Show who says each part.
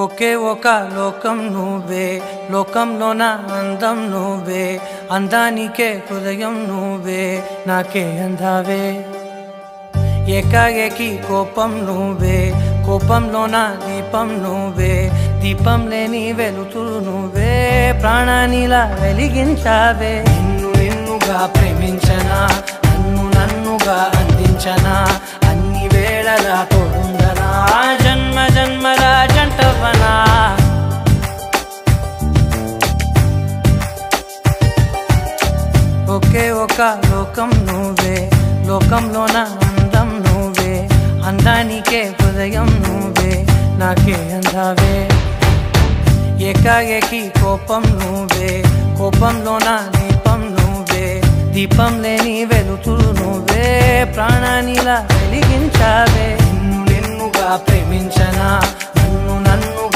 Speaker 1: ఒకే ఒక లోకం నువ్వే, లోకంలోన అందం నువ్వే, అందానికే హృదయం నువ్వే, నాకే అందావే. ఏకాఏకి కోపం నువ్వే, కోపంలోన దీపం నువ్వే, దీపం లేని వెలుతురు నువ్వే, ప్రాణానిలా వెలిగించావే. నిన్నుగా ప్రేమించనా, నన్నుగా అందించనా, అన్ని వేళలా తోడుందనా, జన్మ జన్మల జంటవనా. ఒకే ఒక లోకం నువ్వే, లోకంలోన అందం నువ్వే, అందానికే హృదయం నువ్వే, నాకే అందావే. ఏకాఏకి కోపం నువ్వే, కోపంలోన దీపం నువ్వే, దీపం లేని వెలుతురు నువ్వే, ప్రాణానిలా వెలిగించావే. నిన్నుగా ప్రేమించనా,